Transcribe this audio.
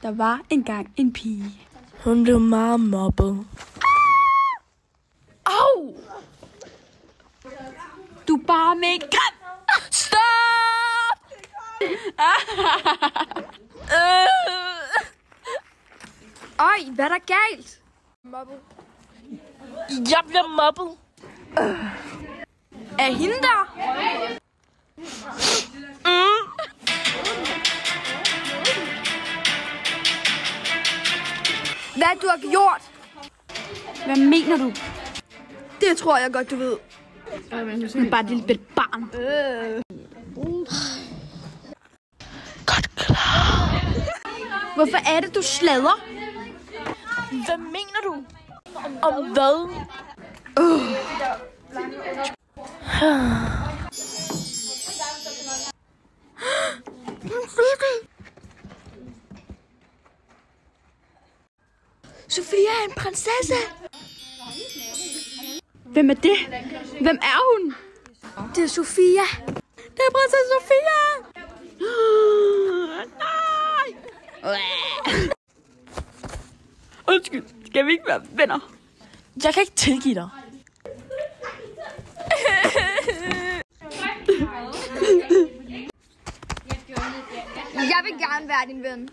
Der var engang en pige. Hun blev meget mobbet. Au! Du er bare med grim! Stop! Øj, hvad er der galt? Mobbet. Jeg bliver mobbet. Er hende der? Hvad du har gjort? Hvad mener du? Det tror jeg godt, du ved. Hun er bare et lille bitte barn. Godt klar. Hvorfor er det, du sladrer? Hvad mener du? Om hvad? Sofia er en prinsesse. Hvem er det? Hvem er hun? Det er Sofia. Det er prinsesse Sofia. Nej. Undskyld, skal vi ikke være venner? Jeg kan ikke tilgive dig. Jeg vil gerne være din ven.